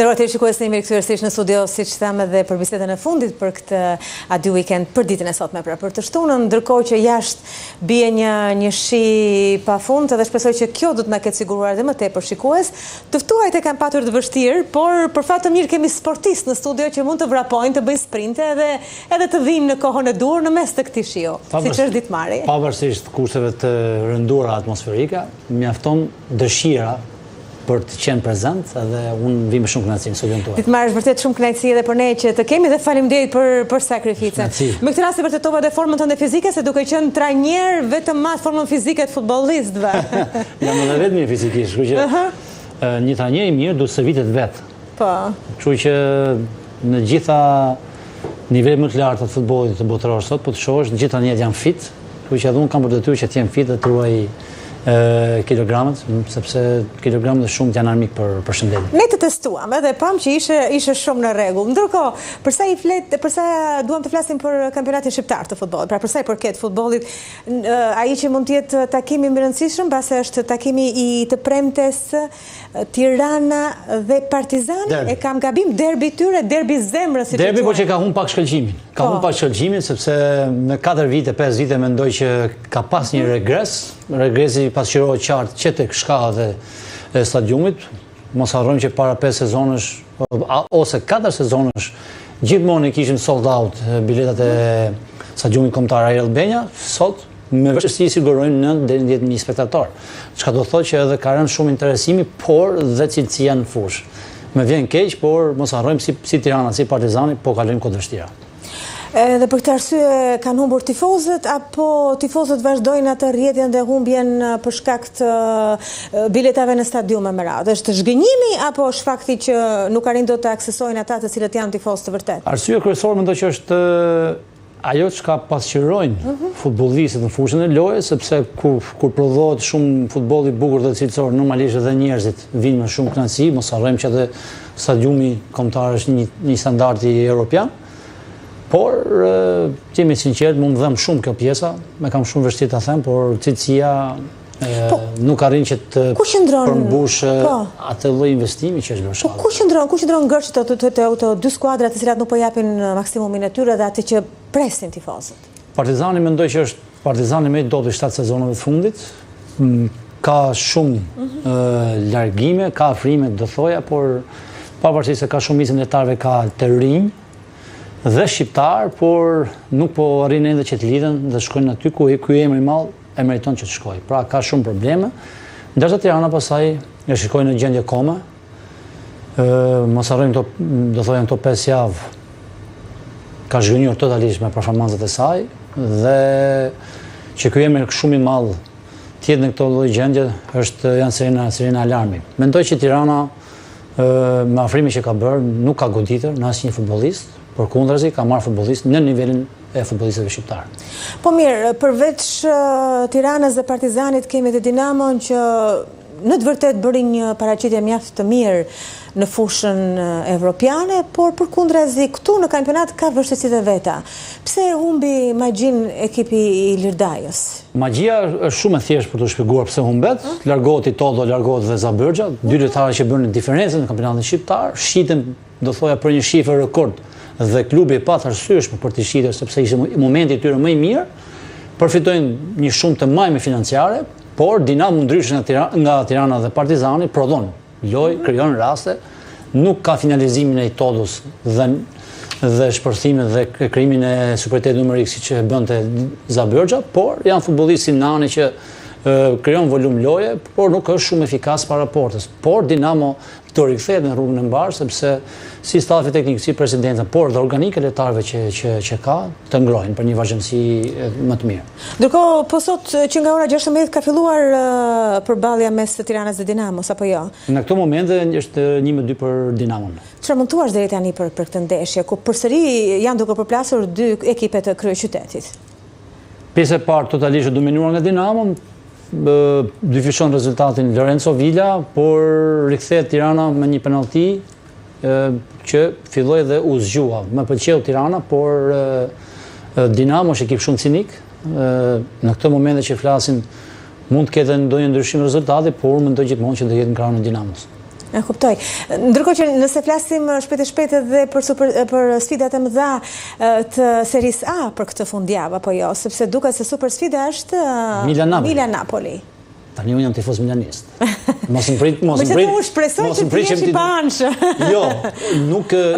Nderuar shikues, jemi rikthyer sërish në studio, siç thamë edhe për bisedën e fundit për këtë ady weekend për ditën e sotme, pra për të shtunën, ndërkohë që jashtë bie një shi pafund, dhe shpresoj që kjo do të na ketë siguruar edhe më tepër shikues. Të ftuarit e kanë patur të vështirë, por për fat të mirë kemi sportistë në studio që mund të vrapojnë, të bëjnë sprinte edhe të vinë në kohën e dur në mes të këtij shiu, siç është ditëmarrja. Pavarësisht kushteve të rëndura atmosferike, mjafton dëshira për të qenë prezent, edhe unë vi me shumë kënaqësi në studion tuaj. Ditëmarrë, është vërtet shumë kënaqësi edhe për ne që të kemi, dhe faleminderit për sakrificën. Me këtë rast e vërtetova dhe formën tënde fizike, se duke qenë trajner vetëm mas formën fizike të futbollistëve. Jam edhe vetë mirë fizikisht, kështu që një trajner i mirë duhet servitet vetë. Po. Kështu që në gjitha nivelet më të larta të futbollit të botëror sot, po të shohësh, të gjitha trajnerët janë fit, kështu që edhe unë kam për detyrë që të jem fit dhe të ruaj kilogramët, sepse kilogramët dhe shumë janë armik për shëndetin. Ne të testuam edhe pam që ishe shumë në rregull. Ndërkohë, përsa duam të flasim për kampionatin shqiptar të futbollit, pra përsa i përket futbollit, ai që mund të jetë takimi më i rëndësishëm, pasi është takimi i të premtes Tirana dhe Partizani, e kam gabim, derbi tyre, derbi zemrës. Derbi, po që ka humbur pak shkëlqimin. Ka humbur pak shkëlqimin sepse me 4 vite, 5 vite mendoj që ka pas një regres. Regresi pasqyrohet qartë që tek shkallët e stadiumit. Mos harrojmë që para 5 sezonësh ose 4 sezonësh gjithmonë kishin sold out biletat e stadiumit kombëtar Air Albania. Sot me vështirësi sigurojnë 9 deri në 10.000 spektator. Çka do thotë që edhe ka rënë shumë interesimi, por dhe cilësia në fushë. Me vjen keq, por mos harrojmë si Tirana, si Partizani, po kalojmë kohë të vështira. Dhe për këtë arsye kanë humbur tifozët, apo tifozët vazhdojnë atë rrjedhjen dhe humbjen për shkak të biletave në stadiume me radhë? Është zhgënjimi apo është fakti që nuk arrin dot të aksesojnë ata të cilët janë tifozë të vërtet? Arsyeja kryesore mendoj që është ajo çka pasqyrojnë futbollistët në fushën e lojës, sepse kur prodhohet shumë futboll i bukur dhe cilësor, normalisht edhe njerëzit vinë me shumë kënaqësi, mos harrojmë që edhe stadiumi kombëtar është një standard i evropian. Por, që jemi sinqert, më dhëm shumë kjo pjesa, me kam shumë vështirë ta them, por cilësia nuk arrin që të përmbush atë lloj investimi që është bërë shkallë. Ku qëndron ngërçit të dy skuadrat të cilat nuk po japin maksimumin e tyre dhe atë që presin tifozët? Partizani mendoj që është Partizani më i dobët i 7 sezonave të fundit. Ka shumë largime, ka afrime do thoja, por pavarësisht se ka shumicën e lojtarëve ka të rinj dhe shqiptar, por nuk po arrin ende që të lidhen dhe shkojnë aty ku ky emri i madh e meriton që të shkojë. Pra ka shumë probleme. Ndërsa Tirana pasaj e shikojnë në gjendje kome. Mos harrojmë do thoya këto 5 javë ka zhgënjur totalisht me performancat e saj dhe që ky emër shumë i madh të jetë në këto lloj gjendje janë sirena alarmi. Mendoj që Tirana me afrimin që ka bërë nuk ka goditur në asnjë futbollist. Përkundrazi ka marrë futbollist në nivelin e futbollistëve shqiptar. Po mirë, përveç Tiranës dhe Partizanit kemi dhe Dinamon që në të vërtet bëri një paraqitje mjaft të mirë në fushën evropiane, por përkundrazi këtu në kampionat ka vështirësitë e veta. Pse humbi magjin ekipi i Lirdajës? Magjia është shumë e thjeshtë për të shpjeguar pse humbet. Largohet i Todo, largohet dhe Zabërgja, dy lojtarë që bënë diferencën në kampionatin shqiptar, shiten do thoya për një shifër rekord. Dhe klubi e pat arsyeshëm për të shitur sepse ishte momenti i tyre më i mirë, përfitojnë një shumë të majme financiare, por Dinamo ndryshe nga Tirana dhe Partizani prodhon lojë, krijon raste, nuk ka finalizimin e Todos dhe shpërthimin dhe krijimin e superiorit numerik siç e bënte Zabërgja, por janë futbollistë si Nani që krijon volum loje, por nuk është shumë efikas para portës. Por Dinamo do rikthehet në rrugën e mbar sepse si stafi teknik, si presidenta, por dhe organike lojtarëve që ka të ngrohen për një vazhdimsi më të mirë. Ndërkohë, po sot që nga ora 16 ka filluar përballja mes Tiranës dhe Dinamos apo jo? Në këtë moment është 1-2 për Dinamon. Çfarë mund thuash deri tani për këtë ndeshje, ku përsëri janë duke përplasur dy ekipet të kryeqytetit? Pjesa e parë totalisht dominuar nga Dinamo, dyfishon rezultatin Lorenzo Villa, por rikthehet Tirana me një penallti që filloi dhe u zgjua. Më pëlqeu Tirana, por Dinamo është ekip shumë cinik. Në këtë moment që flasim mund të ketë ndonjë ndryshim rezultati, por mendoj gjithmonë që do jetë në krahun e Dinamos. E kuptoj. Ndërkohë që nëse flasim shpejt edhe për sfidat e mëdha të Series A për këtë fundjavë apo jo, sepse duket se super sfida është Milan-Napoli. Tani unë jam tifoz milanist. Mos më prit. Më që të u shpresoj që ti jesh i panshë. Jo, nuk